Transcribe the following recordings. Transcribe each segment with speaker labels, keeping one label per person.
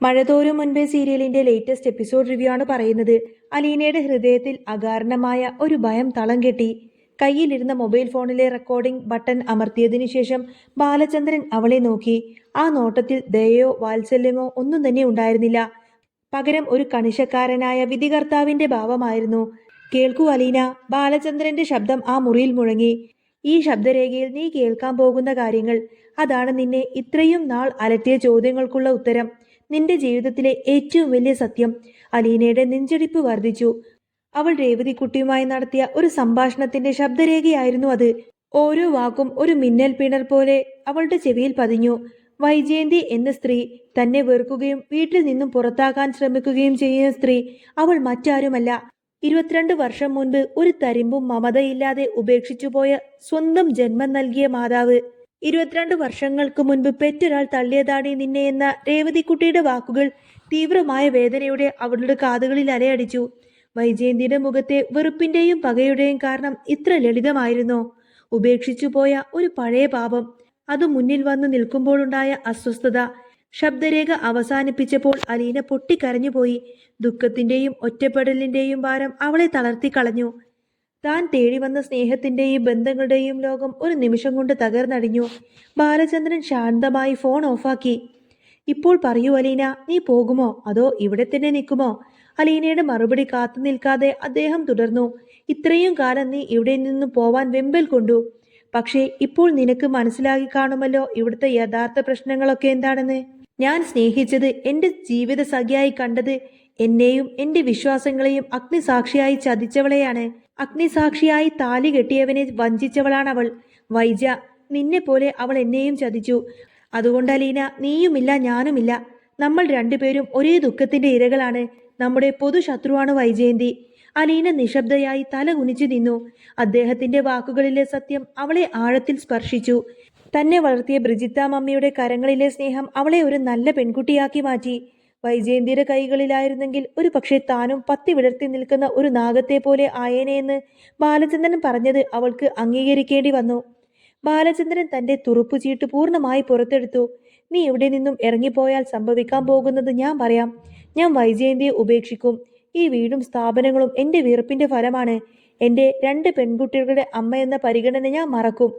Speaker 1: മഴതോരും മുൻപേ സീരിയലിന്റെ latest episode review ആണ് പറയുന്നത്. അലീനയുടെ ഹൃദയത്തിൽ അകാരണമായ ഒരു ഭയം തളം കെട്ടി. കയ്യിലിരുന്ന മൊബൈൽ ഫോണിലെ റെക്കോർഡിംഗ് ബട്ടൺ അമർത്തിയതിനു ശേഷം ബാലചന്ദ്രൻ അവളെ നോക്കി. ആ നോട്ടത്തിൽ ദയയോ വാത്സല്യമോ ഒന്നും തന്നെ ഉണ്ടായിരുന്നില്ല. പകരം ഒരു കണിശക്കാരനായ വിധികർത്താവിന്റെ ഭാവമായിരുന്നു. കേൾക്കൂ അലീന, ബാലചന്ദ്രന്റെ ശബ്ദം ആ മുറിയിൽ മുഴങ്ങി. ഈ ശബ്ദരേഖയിൽ നീ കേൾക്കാൻ പോകുന്ന കാര്യങ്ങൾ, അതാണ് നിന്നെ ഇത്രയും നാൾ അലട്ടിയ ചോദ്യങ്ങൾക്കുള്ള ഉത്തരം. നിന്റെ ജീവിതത്തിലെ ഏറ്റവും വലിയ സത്യം. അലീനയുടെ നെഞ്ചടിപ്പ് വർദ്ധിച്ചു. അവൾ രേവതിക്കുട്ടിയുമായി നടത്തിയ ഒരു സംഭാഷണത്തിന്റെ ശബ്ദരേഖയായിരുന്നു അത്. ഓരോ വാക്കും ഒരു മിന്നൽ പിണർ പോലെ അവളുടെ ചെവിയിൽ പതിഞ്ഞു. വൈജയന്തി എന്ന സ്ത്രീ, തന്നെ വെറുക്കുകയും വീട്ടിൽ നിന്നും പുറത്താക്കാൻ ശ്രമിക്കുകയും ചെയ്യുന്ന സ്ത്രീ, അവൾ മറ്റാരുമല്ല. 22 വർഷം മുൻപ് ഒരു തരിമ്പും മമതയില്ലാതെ ഉപേക്ഷിച്ചുപോയ സ്വന്തം ജന്മം നൽകിയ മാതാവ്. 22 വർഷങ്ങൾക്ക് മുൻപ് പെറ്റൊരാൾ തള്ളിയതാണ് നിന്നെ എന്ന രേവതിക്കുട്ടിയുടെ വാക്കുകൾ തീവ്രമായ വേദനയോടെ അവളുടെ കാതുകളിൽ അലയടിച്ചു. വൈജയന്തിയുടെ മുഖത്തെ വെറുപ്പിന്റെയും പകയുടെയും കാരണം ഇത്ര ലളിതമായിരുന്നോ? ഉപേക്ഷിച്ചു പോയ ഒരു പഴയ പാപം, അത് മുന്നിൽ വന്നു നിൽക്കുമ്പോഴുണ്ടായ അസ്വസ്ഥത. ശബ്ദരേഖ അവസാനിപ്പിച്ചപ്പോൾ അലീന പൊട്ടിക്കരഞ്ഞുപോയി. ദുഃഖത്തിന്റെയും ഒറ്റപ്പെടലിന്റെയും ഭാരം അവളെ തളർത്തി കളഞ്ഞു. താൻ തേടി വന്ന സ്നേഹത്തിന്റെയും ബന്ധങ്ങളുടെയും ലോകം ഒരു നിമിഷം കൊണ്ട് തകർന്നടിഞ്ഞു. ബാലചന്ദ്രൻ ശാന്തമായി ഫോൺ ഓഫാക്കി. ഇപ്പോൾ പറയൂ അലീന, നീ പോകുമോ അതോ ഇവിടെ തന്നെ നിൽക്കുമോ? അലീനയുടെ മറുപടി കാത്തു നിൽക്കാതെ അദ്ദേഹം തുടർന്നു. ഇത്രയും കാലം നീ ഇവിടെ നിന്ന് പോവാൻ വെമ്പൽ കൊണ്ടു. പക്ഷേ ഇപ്പോൾ നിനക്ക് മനസ്സിലാക്കി കാണുമല്ലോ ഇവിടുത്തെ യഥാർത്ഥ പ്രശ്നങ്ങളൊക്കെ എന്താണെന്ന്. ഞാൻ സ്നേഹിച്ചത്, എന്റെ ജീവിത സഖിയായി കണ്ടത്, എന്നെയും എന്റെ വിശ്വാസങ്ങളെയും അഗ്നിസാക്ഷിയായി ചതിച്ചവളെയാണ്. അഗ്നിസാക്ഷിയായി താലി കെട്ടിയവനെ വഞ്ചിച്ചവളാണവൾ. വൈജ, നിന്നെ പോലെ അവൾ എന്നെയും ചതിച്ചു. അതുകൊണ്ട് അലീന, നീയുമില്ല ഞാനുമില്ല. നമ്മൾ രണ്ടുപേരും ഒരേ ദുഃഖത്തിന്റെ ഇരകളാണ്. നമ്മുടെ പൊതു ശത്രുവാണ് വൈജയന്തി. അലീന നിശബ്ദയായി തല കുനിച്ചു നിന്നു. അദ്ദേഹത്തിന്റെ വാക്കുകളിലെ സത്യം അവളെ ആഴത്തിൽ സ്പർശിച്ചു. തന്നെ വളർത്തിയ ബ്രിജിത്ത മമ്മിയുടെ കരങ്ങളിലെ സ്നേഹം അവളെ ഒരു നല്ല പെൺകുട്ടിയാക്കി മാറ്റി. വൈജയന്തിയുടെ കൈകളിലായിരുന്നെങ്കിൽ ഒരു പക്ഷേ താനും പത്തി വിടർത്തി നിൽക്കുന്ന ഒരു നാഗത്തെ പോലെ ആയേനെയെന്ന് ബാലചന്ദ്രൻ പറഞ്ഞത് അവൾക്ക് അംഗീകരിക്കേണ്ടി വന്നു. ബാലചന്ദ്രൻ തന്റെ തുറുപ്പുചീട്ട് പൂർണ്ണമായി പുറത്തെടുത്തു. നീ ഇവിടെ നിന്നും ഇറങ്ങിപ്പോയാൽ സംഭവിക്കാൻ പോകുന്നത് ഞാൻ പറയാം. ഞാൻ വൈജയന്തിയെ ഉപേക്ഷിക്കും. ഈ വീടും സ്ഥാപനങ്ങളും എന്റെ വീർപ്പിന്റെ ഫലമാണ്. എന്റെ 2 പെൺകുട്ടികളുടെ അമ്മ എന്ന പരിഗണന ഞാൻ മറക്കും.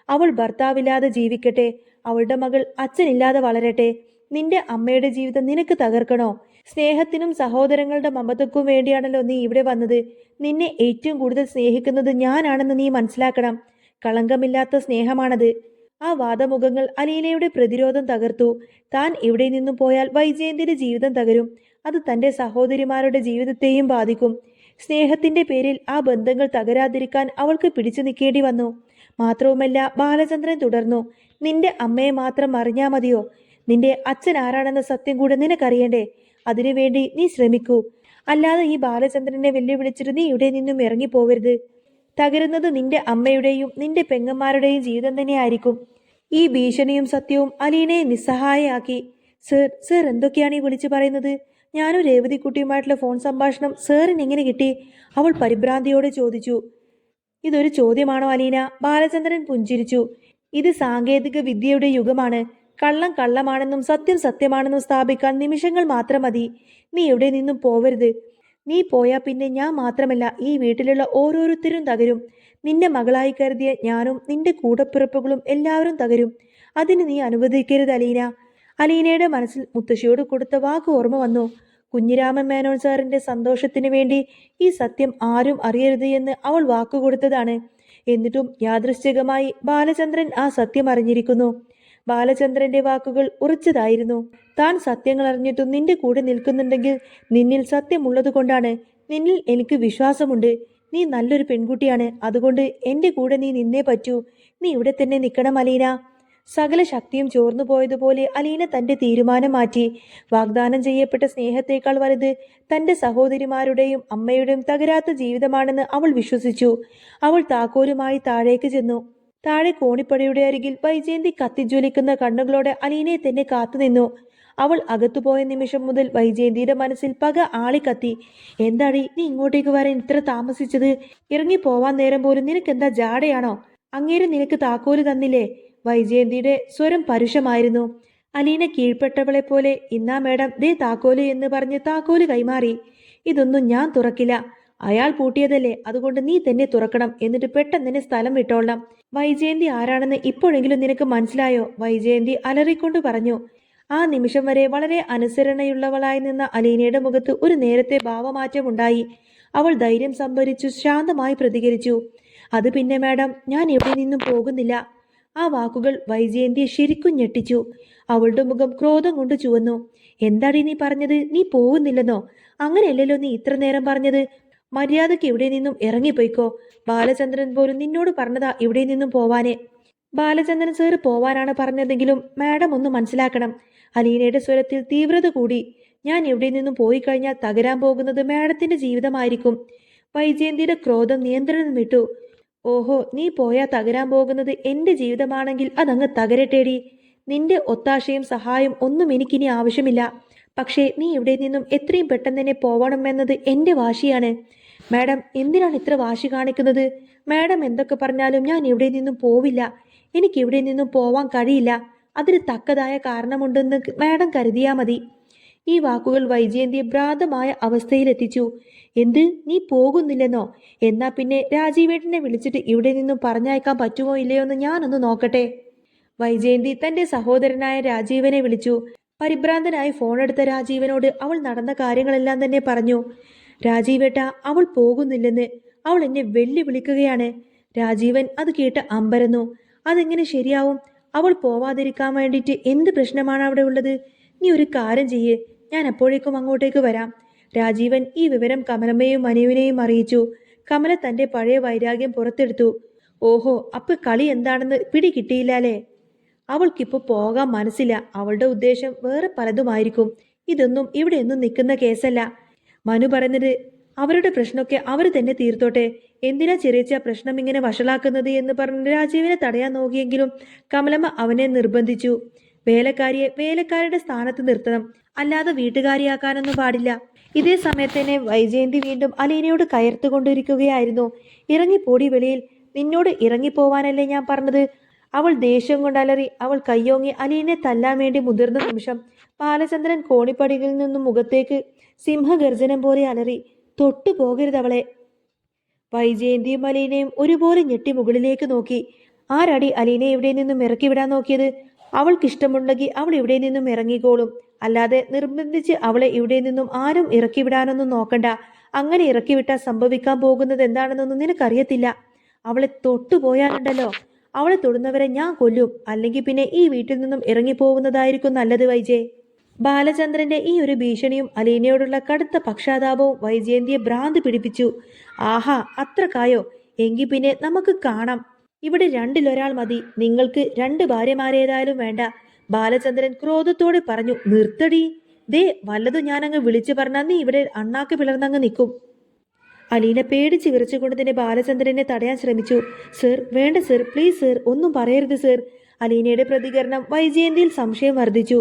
Speaker 1: അവൾ ഭർത്താവില്ലാതെ ജീവിക്കട്ടെ. അവളുടെ മകൾ അച്ഛനില്ലാതെ വളരട്ടെ. നിന്റെ അമ്മയുടെ ജീവിതം നിനക്ക് തകർക്കണോ? സ്നേഹത്തിനും സഹോദരങ്ങളുടെ മമതയ്ക്കും വേണ്ടിയാണല്ലോ നീ ഇവിടെ വന്നത്. നിന്നെ ഏറ്റവും കൂടുതൽ സ്നേഹിക്കുന്നത് ഞാനാണെന്ന് നീ മനസ്സിലാക്കണം. കളങ്കമില്ലാത്ത സ്നേഹമാണത്. ആ വാദമുഖങ്ങൾ അലീനയുടെ പ്രതിരോധം തകർത്തു. താൻ ഇവിടെ നിന്നും പോയാൽ വൈജയന്തിയുടെ ജീവിതം തകരും. അത് തന്റെ സഹോദരിമാരുടെ ജീവിതത്തെയും ബാധിക്കും. സ്നേഹത്തിന്റെ പേരിൽ ആ ബന്ധങ്ങൾ തകരാതിരിക്കാൻ അവൾക്ക് പിടിച്ചു നിൽക്കേണ്ടി വന്നു. മാത്രവുമല്ല, ബാലചന്ദ്രൻ തുടർന്നു, നിന്റെ അമ്മയെ മാത്രം അറിഞ്ഞാ മതിയോ? നിന്റെ അച്ഛൻ ആരാണെന്ന സത്യം കൂടെ നിനക്കറിയണ്ടേ? അതിനുവേണ്ടി നീ ശ്രമിക്കൂ. അല്ലാതെ ഈ ബാലചന്ദ്രനെ വെല്ലുവിളിച്ചിട്ട് നീ ഇവിടെ നിന്നും ഇറങ്ങിപ്പോവരുത്. തകരുന്നത് നിന്റെ അമ്മയുടെയും നിന്റെ പെങ്ങന്മാരുടെയും ജീവിതം തന്നെയായിരിക്കും. ഈ ഭീഷണിയും സത്യവും അലീനയെ നിസ്സഹായയാക്കി. സർ എന്തൊക്കെയാണ് ഈ വിളിച്ചു പറയുന്നത്? ഞാനും രേവതിക്കുട്ടിയുമായിട്ടുള്ള ഫോൺ സംഭാഷണം സാറിന് എങ്ങനെ കിട്ടി? അവൾ പരിഭ്രാന്തിയോടെ ചോദിച്ചു. ഇതൊരു ചോദ്യമാണോ അലീന? ബാലചന്ദ്രൻ പുഞ്ചിരിച്ചു. ഇത് സാങ്കേതിക വിദ്യയുടെ യുഗമാണ്. കള്ളം കള്ളമാണെന്നും സത്യം സത്യമാണെന്നും സ്ഥാപിക്കാൻ നിമിഷങ്ങൾ മാത്രം മതി. നീ എവിടെ നിന്നും പോവരുത്. നീ പോയാ പിന്നെ ഞാൻ മാത്രമല്ല, ഈ വീട്ടിലുള്ള ഓരോരുത്തരും തകരും. നിന്റെ മകളായി കരുതിയ ഞാനും നിന്റെ കൂടപ്പിറപ്പുകളും എല്ലാവരും തകരും. അതിന് നീ അനുവദിക്കരുത് അലീന. അലീനയുടെ മനസ്സിൽ മുത്തശ്ശിയോട് കൊടുത്ത വാക്ക് ഓർമ്മ വന്നു. കുഞ്ഞിരാമൻ മേനോൻ സാറിന്റെ സന്തോഷത്തിന് വേണ്ടി ഈ സത്യം ആരും അറിയരുത് എന്ന് അവൾ വാക്കുകൊടുത്തതാണ്. എന്നിട്ടും യാദൃശ്ചികമായി ബാലചന്ദ്രൻ ആ സത്യം അറിഞ്ഞിരിക്കുന്നു. ബാലചന്ദ്രന്റെ വാക്കുകൾ ഉറച്ചതായിരുന്നു. താൻ സത്യങ്ങൾ അറിഞ്ഞിട്ടും നിന്റെ കൂടെ നിൽക്കുന്നുണ്ടെങ്കിൽ നിന്നിൽ സത്യമുള്ളത് കൊണ്ടാണ്. നിന്നിൽ എനിക്ക് വിശ്വാസമുണ്ട്. നീ നല്ലൊരു പെൺകുട്ടിയാണ്. അതുകൊണ്ട് എന്റെ കൂടെ നീ നിന്നേ പറ്റൂ. നീ ഇവിടെ തന്നെ നിൽക്കണം അലീന. സകല ശക്തിയും ചോർന്നു പോയതുപോലെ അലീന തന്റെ തീരുമാനം മാറ്റി. വാഗ്ദാനം ചെയ്യപ്പെട്ട സ്നേഹത്തേക്കാൾ വലുത് തന്റെ സഹോദരിമാരുടെയും അമ്മയുടെയും തകരാത്ത ജീവിതമാണെന്ന് അവൾ വിശ്വസിച്ചു. അവൾ താക്കോലുമായി താഴേക്ക് ചെന്നു. താഴെ കോണിപ്പടിയുടെ അരികിൽ വൈജയന്തി കത്തിജ്വലിക്കുന്ന കണ്ണുകളോടെ അലീനയെ തന്നെ കാത്തുനിന്നു. അവൾ അകത്തുപോയ നിമിഷം മുതൽ വൈജയന്തിയുടെ മനസ്സിൽ പക ആളിക്കത്തി. എന്താടി നീ ഇങ്ങോട്ടേക്ക് വരാൻ ഇത്ര താമസിച്ചത്? ഇറങ്ങിപ്പോവാൻ നേരം പോലും നിനക്കെന്താ ജാടയാണോ? അങ്ങേര് നിനക്ക് താക്കോല് തന്നില്ലേ? വൈജയന്തിയുടെ സ്വരം പരുഷമായിരുന്നു. അലീന കീഴ്പ്പെട്ടവളെ പോലെ ഇന്നാ മേഡം ദേ താക്കോല് എന്ന് പറഞ്ഞ് താക്കോല് കൈമാറി. ഇതൊന്നും ഞാൻ തുറക്കില്ല. അയാൾ പൂട്ടിയതല്ലേ, അതുകൊണ്ട് നീ തന്നെ തുറക്കണം. എന്നിട്ട് പെട്ടെന്ന് തന്നെ സ്ഥലം വിട്ടോളണം. വൈജയന്തി ആരാണെന്ന് ഇപ്പോഴെങ്കിലും നിനക്ക് മനസ്സിലായോ? വൈജയന്തി അലറിക്കൊണ്ട് പറഞ്ഞു. ആ നിമിഷം വരെ വളരെ അനുസരണയുള്ളവളായി നിന്ന അലീനയുടെ മുഖത്ത് ഒരു നേരത്തെ ഭാവമാറ്റമുണ്ടായി. അവൾ ധൈര്യം സംഭരിച്ചു ശാന്തമായി പ്രതികരിച്ചു. അത് പിന്നെ മാഡം, ഞാൻ എവിടെ നിന്നും പോകുന്നില്ല. ആ വാക്കുകൾ വൈജയന്തിയെ ശരിക്കും ഞെട്ടിച്ചു. അവളുടെ മുഖം ക്രോധം കൊണ്ട് ചുവന്നു. എന്താടി നീ പറഞ്ഞത്? നീ പോകുന്നില്ലെന്നോ? അങ്ങനെയല്ലല്ലോ നീ ഇത്ര നേരം പറഞ്ഞത്. മര്യാദയ്ക്ക് ഇവിടെ നിന്നും ഇറങ്ങിപ്പോയിക്കോ. ബാലചന്ദ്രൻ പോലും നിന്നോട് പറഞ്ഞതാ ഇവിടെ നിന്നും പോവാനേ. ബാലചന്ദ്രൻ സാറ് പോവാനാണ് പറഞ്ഞതെങ്കിലും മാഡം ഒന്ന് മനസ്സിലാക്കണം. അലീനയുടെ സ്വരത്തിൽ തീവ്രത കൂടി. ഞാൻ ഇവിടെ നിന്നും പോയി കഴിഞ്ഞാൽ തകരാൻ പോകുന്നത് മാഡത്തിന്റെ ജീവിതമായിരിക്കും. വൈജയന്തിയുടെ ക്രോധം നിയന്ത്രണം വിട്ടു. ഓഹോ, നീ പോയാ തകരാൻ പോകുന്നത് എന്റെ ജീവിതമാണെങ്കിൽ അതങ്ങ് തകരട്ടേടി. നിന്റെ ഒത്താശയും സഹായം ഒന്നും എനിക്കിനി ആവശ്യമില്ല. പക്ഷേ നീ ഇവിടെ നിന്നും എത്രയും പെട്ടെന്ന് തന്നെ പോവണമെന്നത് എന്റെ വാശിയാണ്. മാഡം എന്തിനാണ് ഇത്ര വാശി കാണിക്കുന്നത്? മാഡം എന്തൊക്കെ പറഞ്ഞാലും ഞാൻ ഇവിടെ നിന്നും പോവില്ല. എനിക്ക് ഇവിടെ നിന്നും പോവാൻ കഴിയില്ല. അതിന് തക്കതായ കാരണമുണ്ടെന്ന് മാഡം കരുതിയാ മതി. ഈ വാക്കുകൾ വൈജയന്തിയെ ഭ്രാന്തമായ അവസ്ഥയിലെത്തിച്ചു. എന്ത്, നീ പോകുന്നില്ലെന്നോ? എന്നാ പിന്നെ രാജീവേട്ടനെ വിളിച്ചിട്ട് ഇവിടെ നിന്നും പറഞ്ഞയക്കാൻ പറ്റുമോ ഇല്ലയോ എന്ന് ഞാനൊന്ന് നോക്കട്ടെ. വൈജയന്തി തന്റെ സഹോദരനായ രാജീവനെ വിളിച്ചു. പരിഭ്രാന്തനായി ഫോണെടുത്ത രാജീവനോട് അവൾ നടന്ന കാര്യങ്ങളെല്ലാം തന്നെ പറഞ്ഞു. രാജീവേട്ട, അവൾ പോകുന്നില്ലെന്ന്. അവൾ എന്നെ വെല്ലുവിളിക്കുകയാണ്. രാജീവൻ അത് കേട്ട് അമ്പരന്നു. അതെങ്ങനെ ശരിയാവും? അവൾ പോവാതിരിക്കാൻ വേണ്ടിയിട്ട് എന്ത് പ്രശ്നമാണ് അവിടെ ഉള്ളത്? നീ ഒരു കാര്യം ചെയ്യേ, ഞാൻ അപ്പോഴേക്കും അങ്ങോട്ടേക്ക് വരാം. രാജീവൻ ഈ വിവരം കമലമ്മയും മനുവിനെയും അറിയിച്ചു. കമല തന്റെ പഴയ വൈരാഗ്യം പുറത്തെടുത്തു. ഓഹോ, അപ്പൊ കളി എന്താണെന്ന് പിടി കിട്ടിയില്ലാലേ. അവൾക്കിപ്പോ പോകാൻ മനസ്സില്ല. അവളുടെ ഉദ്ദേശം വേറെ പലതുമായിരിക്കും. ഇതൊന്നും ഇവിടെയൊന്നും നിൽക്കുന്ന കേസല്ല. മനു പറയുന്നത് അവരുടെ പ്രശ്നമൊക്കെ അവർ തന്നെ തീർത്തോട്ടെ. എന്തിനാ ചെറിയ പ്രശ്നം ഇങ്ങനെ വഷളാക്കുന്നത് എന്ന് പറഞ്ഞ് രാജീവിനെ തടയാൻ നോക്കിയെങ്കിലും കമലമ്മ അവനെ നിർബന്ധിച്ചു. വേലക്കാരിയെ വേലക്കാരുടെ സ്ഥാനത്ത് നിർത്തണം, അല്ലാതെ വീട്ടുകാരിയാക്കാനൊന്നും പാടില്ല. ഇതേ സമയത്ത് തന്നെ വൈജയന്തി വീണ്ടും അലീനയോട് കയർത്തുകൊണ്ടിരിക്കുകയായിരുന്നു. ഇറങ്ങിപ്പോടി വെളിയിൽ. നിന്നോട് ഇറങ്ങിപ്പോവാനല്ലേ ഞാൻ പറഞ്ഞത്? അവൾ ദേഷ്യം കൊണ്ടലറി. അവൾ കയ്യോങ്ങി അലീനെ തല്ലാൻ വേണ്ടി മുതിർന്ന നിമിഷം ബാലചന്ദ്രൻ കോണിപ്പടികളിൽ നിന്നും മുഖത്തേക്ക് സിംഹഗർജനം പോലെ അലറി. തൊട്ടു പോകരുത് അവളെ. വൈജയന്തിയും അലീനയും ഒരുപോലെ ഞെട്ടി മുകളിലേക്ക് നോക്കി. ആരടി അലീനെ ഇവിടെ നിന്നും ഇറക്കി വിടാൻ നോക്കിയത്? അവൾക്കിഷ്ടമുണ്ടെങ്കിൽ അവൾ ഇവിടെ നിന്നും ഇറങ്ങിക്കോളും. അല്ലാതെ നിർബന്ധിച്ച് അവളെ ഇവിടെ നിന്നും ആരും ഇറക്കി വിടാനൊന്നും നോക്കണ്ട. അങ്ങനെ ഇറക്കി വിട്ടാൽ സംഭവിക്കാൻ പോകുന്നത് എന്താണെന്നൊന്നും നിനക്കറിയത്തില്ല. അവളെ തൊട്ടുപോയാലുണ്ടല്ലോ, അവളെ തൊടുന്നവരെ ഞാൻ കൊല്ലും. അല്ലെങ്കിൽ പിന്നെ ഈ വീട്ടിൽ നിന്നും ഇറങ്ങിപ്പോകുന്നതായിരിക്കും നല്ലത് വൈജയ്. ബാലചന്ദ്രന്റെ ഈ ഒരു ഭീഷണിയും അലീനയോടുള്ള കടുത്ത പക്ഷാതാപവും വൈജയന്തിയെ ഭ്രാന്ത് പിടിപ്പിച്ചു. ആഹാ, അത്രക്കായോ? എങ്കിൽ പിന്നെ നമുക്ക് കാണാം. ഇവിടെ രണ്ടിലൊരാൾ മതി. നിങ്ങൾക്ക് രണ്ട് ഭാര്യമാരേതായാലും വേണ്ട. ബാലചന്ദ്രൻ ക്രോധത്തോടെ പറഞ്ഞു. നിർത്തടി. ദേ, വല്ലതും ഞാനങ്ങ് വിളിച്ചു പറഞ്ഞാൽ നീ ഇവിടെ അണ്ണാക്ക് പിളർന്നങ്ങ് നിൽക്കും. അലീന പേടിച്ച് വിറച്ചുകൊണ്ട് തന്നെ ബാലചന്ദ്രനെ തടയാൻ ശ്രമിച്ചു. സർ, വേണ്ട സർ, പ്ലീസ് സർ, ഒന്നും പറയരുത് സർ. അലീനയുടെ പ്രതികരണം വൈജയന്തിയിൽ സംശയം വർദ്ധിച്ചു.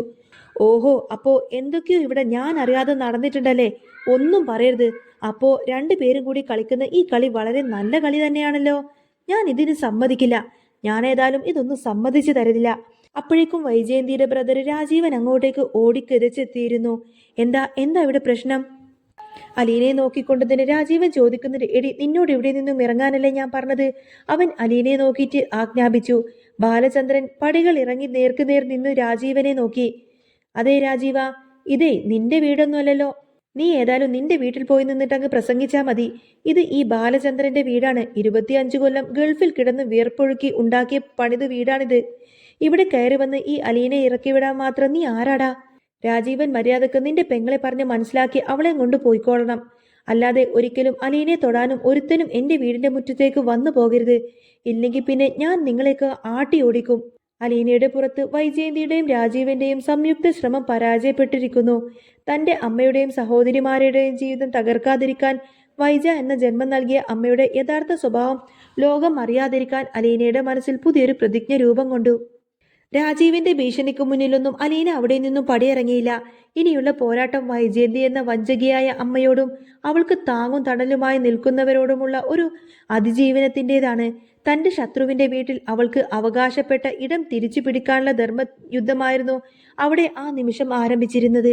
Speaker 1: ഓഹോ, അപ്പോ എന്തൊക്കെയോ ഇവിടെ ഞാൻ അറിയാതെ നടന്നിട്ടുണ്ടല്ലേ? ഒന്നും പറയരുത്. അപ്പോ രണ്ടുപേരും കൂടി കളിക്കുന്ന ഈ കളി വളരെ നല്ല കളി തന്നെയാണല്ലോ. ഞാൻ ഇതിന് സമ്മതിക്കില്ല. ഞാൻ ഏതായാലും ഇതൊന്നും സമ്മതിച്ചു തരില്ല. അപ്പോഴേക്കും വൈജയന്തിയുടെ ബ്രദർ രാജീവൻ അങ്ങോട്ടേക്ക് ഓടിക്കിതച്ചെത്തിയിരുന്നു. എന്താ എന്താ ഇവിടെ പ്രശ്നം? അലീനയെ നോക്കിക്കൊണ്ട് തന്നെ രാജീവൻ ചോദിക്കുന്നത്. എടി, നിന്നോട് ഇവിടെ നിന്നും ഇറങ്ങാനല്ലേ ഞാൻ പറഞ്ഞത്? അവൻ അലീനയെ നോക്കിയിട്ട് ആജ്ഞാപിച്ചു. ബാലചന്ദ്രൻ പടികൾ ഇറങ്ങി നേർക്കുനേർ നിന്ന് രാജീവനെ നോക്കി. അതെ രാജീവ, ഇതേ നിന്റെ വീടൊന്നുമല്ലല്ലോ. നീ ഏതായാലും നിന്റെ വീട്ടിൽ പോയി നിന്നിട്ട് അങ്ങ് പ്രസംഗിച്ചാ മതി. ഇത് ഈ ബാലചന്ദ്രന്റെ വീടാണ്. 25 കൊല്ലം ഗൾഫിൽ കിടന്ന് വിയർപ്പൊഴുക്കി ഉണ്ടാക്കിയ പണിത് വീടാണിത്. ഇവിടെ കയറി വന്ന് ഈ അലീനെ ഇറക്കി വിടാൻ മാത്രം നീ ആരാടാ? രാജീവൻ മര്യാദക്ക് നിന്റെ പെങ്ങളെ പറഞ്ഞ് മനസ്സിലാക്കി അവളെ കൊണ്ട് പോയിക്കോളണം. അല്ലാതെ ഒരിക്കലും അലീനെ തൊടാനും ഒരുത്തനും എന്റെ വീടിന്റെ മുറ്റത്തേക്ക് വന്നു പോകരുത്. ഇല്ലെങ്കിൽ പിന്നെ ഞാൻ നിങ്ങളെയൊക്കെ ആട്ടി ഓടിക്കും. അലീനയുടെ പുറത്ത് വൈജയന്തിയുടെയും രാജീവന്റെയും സംയുക്ത ശ്രമം പരാജയപ്പെട്ടിരിക്കുന്നു. തന്റെ അമ്മയുടെയും സഹോദരിമാരുടെയും ജീവിതം തകർക്കാതിരിക്കാൻ, വൈജ എന്ന ജന്മം നൽകിയ അമ്മയുടെ യഥാർത്ഥ സ്വഭാവം ലോകം അറിയാതിരിക്കാൻ അലീനയുടെ മനസ്സിൽ പുതിയൊരു പ്രതിജ്ഞ രൂപം കൊണ്ടു. രാജീവിന്റെ ഭീഷണിക്ക് മുന്നിലൊന്നും അലീന അവിടെ നിന്നും പടിയിറങ്ങിയില്ല. ഇനിയുള്ള പോരാട്ടം വൈജയന്തി എന്ന വഞ്ചകിയായ അമ്മയോടും അവൾക്ക് താങ്ങും തണലുമായി നിൽക്കുന്നവരോടുമുള്ള ഒരു അതിജീവനത്തിൻ്റെതാണ്. തന്റെ ശത്രുവിന്റെ വീട്ടിൽ അവൾക്ക് അവകാശപ്പെട്ട ഇടം തിരിച്ചു പിടിക്കാനുള്ള ധർമ്മ യുദ്ധമായിരുന്നു അവിടെ ആ നിമിഷം ആരംഭിച്ചിരുന്നത്.